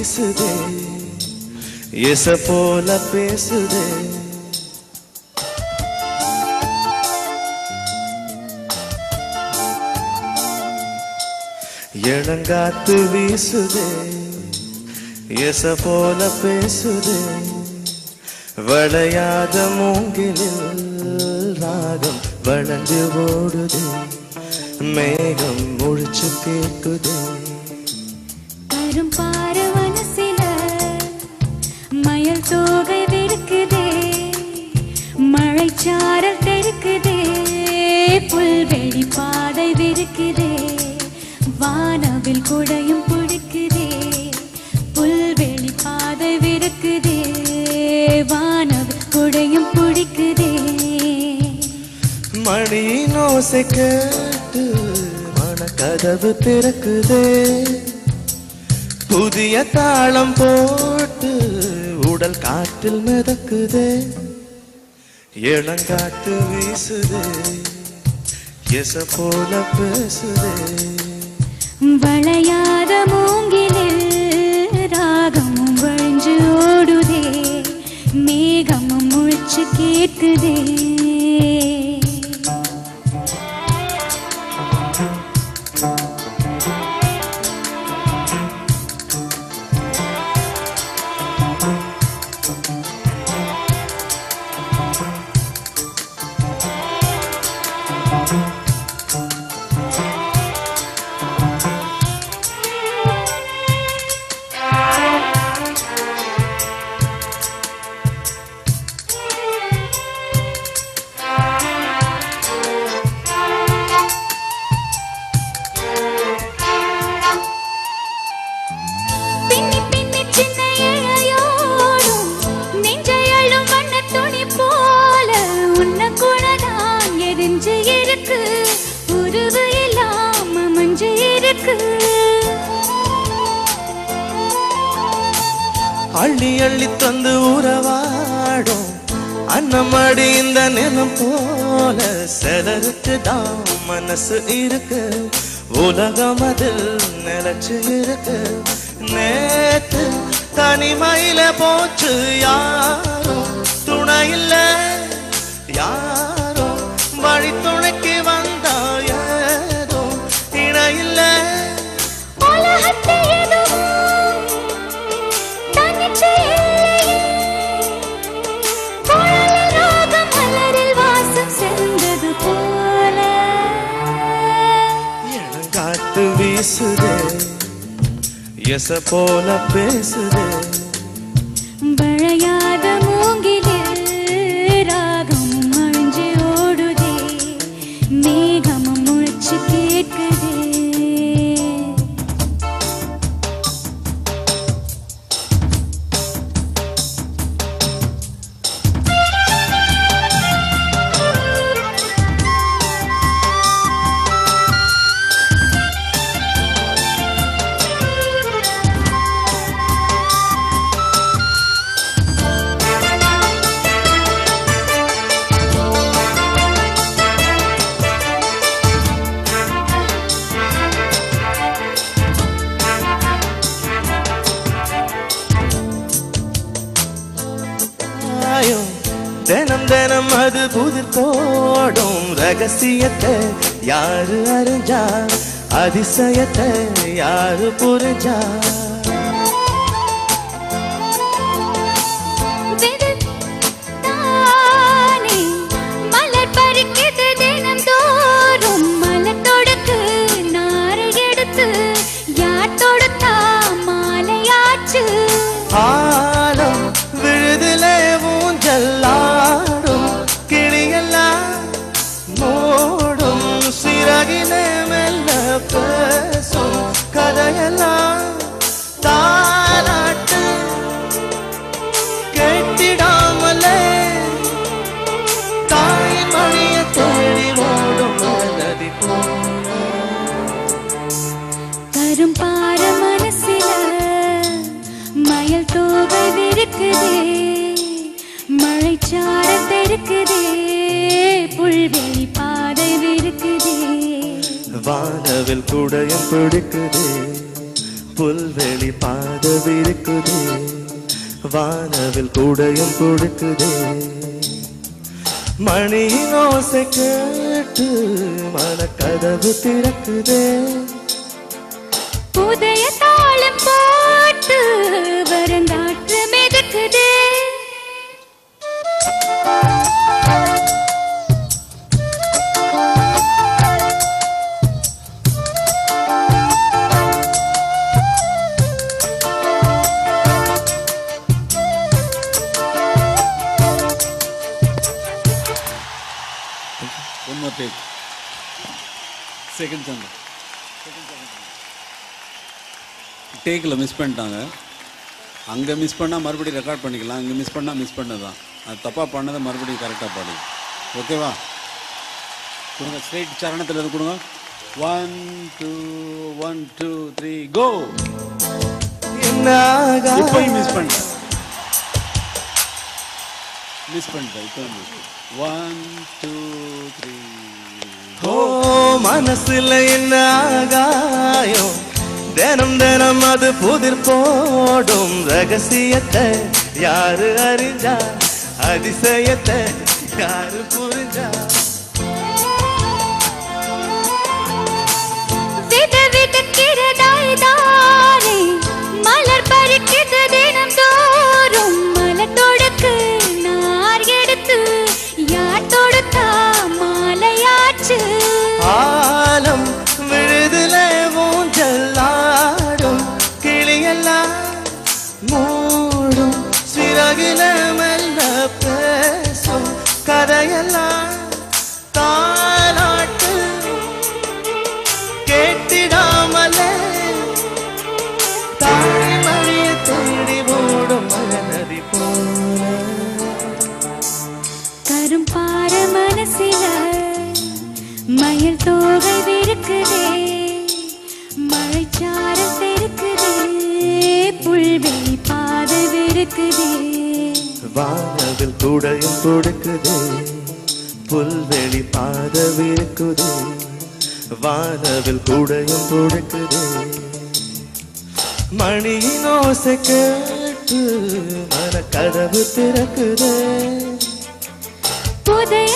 வீசுதே எச போல பேசுதே இளங்காத்து வீசுதே எச போல பேசுதே வளையாத மூங்கிலில் ராகம் வளர்ந்து ஓடுதே மேகம் முழிச்சு கேட்குதே வரும் பாரவனசில மயில் தோகை விடுக்குதே மழைச்சாரல் தெருக்குதே புல்வெளி பாதை விடுக்குதே வானவில் குடையும் பிடிக்குதே புல்வெளி பாதை விடுக்குதே வானவில் குடையும் பிடிக்குதே மணியின் ஓசை கேட்டு மனக்கதவு திறக்குதே புதிய தாளம் போட்டு உடல் காற்றில் மிதக்குதே இளங்காத்து வீசுதே எச போல பேசுதே வளையாத மூங்கிலில் ராகமும் வழிஞ்சு ஓடுதே மேகமும் முழிச்சு கேட்குதே அள்ளி அள்ளி தந்து உறவாடும் அன்னமடி இந்த நிலம் போல சிலருக்குதான் மனசு இருக்கு உலகம் அதில் நிலச்சு இருக்கு நேத்து தனிமையில போச்சு யாரோ துணையில்ல யாரோ வழி துணைக்கு வந்தா ஏதோ இணையில்ல இளங்காத்து வீசுதே எச போல பேசுதே வளையாத மூங்கிலில் ராகமும் அழிஞ்சு ஓடுதே மேகமும் முழிச்சு கேட்குதே தினம் தினம் அது புதிர் போடும் ரகசியத்தை யாரு அறிஞ்சா அதிசயத்தை யாரு புரிஞ்சா மலர் பறிக்குது தினம் தோறும் மலர் தொடுக்கு நாரை எடுத்து யார் தொடுத்தா மாலையாச்சு ஆலம் விழுதிலே ஊஞ்சல்லாடும் கிளியெல்லாம் மோடும் சிறகிலே மெல்ல பேசும் கதையெல்லாம் தாலாட்டு கேட்டிடாமலே தாய் மணிய தேடி ஓடும் நதி போல வரும் பார மனசில மயில் தோகை விருக்குதே மழைச்சார தெருக்குதே புல்வெளி பாதை விருக்குதே வானவில் கூடையும் பிடிக்குதே புல்வெளி பாதவிருக்குதே வானவில் கூடையும் கொடுக்குதே மணியின் ஓசை கேட்டு மனக்கதவு திறக்குதே புதைய தாளம் போட்டு வரங்காற்று மிதக்குதே One more take. Second channel. Tackle miss பண்ணிட்டாங்க. அங்கே மிஸ் பண்ணால் மறுபடியும் ரெக்கார்ட் பண்ணிக்கலாம், இங்கே மிஸ் பண்ணால் மிஸ் பண்ணதான். அது தப்பாக பண்ணதை மறுபடியும் கரெக்டாக பாடு. ஓகேவா? கொடுங்க, ஸ்ட்ரெயிட் சரணத்தில் இருந்து கொடுங்க. 1 2 1 2 3 கோ. இப்போயும் மிஸ் பண்ணிட்டேன். இப்போ 1 2 3 ஓ மனசுல என்ன ஆகாயம் தினம் தினம் அது புதிர் போடும் ரகசியத்தை யாரு அறிஞ்சா அதிசயத்தை யாரு புரிஞ்சா விதவிதக்கிறதாய்தானே மலர் பறிக்குது தினம் தோறும் மலர் தொடுக்கு நார் எடுத்து யார் தொடுத்தா மாலையாச்சு ஆலம் விழுதுல ஊஞ்சலாடும் கிளியெல்லாம் மூடும் சிறகில மெல்ல பேசும் கதையெல்லாம் தாலாட்டு கேட்டிடாமலே தாய்மொழிய தேடி ஓடும் மலநதி போல கரும்பார மனசில மயில் தோகை விருக்குதே மழைச்சாரல் தெருக்குதே புல்வெளி பாதை விருக்குதே வானவில் கூடையும் கொடுக்குதே புல்வெளி பாதவிருக்குதே வானவில் கூடையும் கொடுக்குதே மணியின் ஓசை கேட்டு மனக்கதவு திறக்குதே புதைய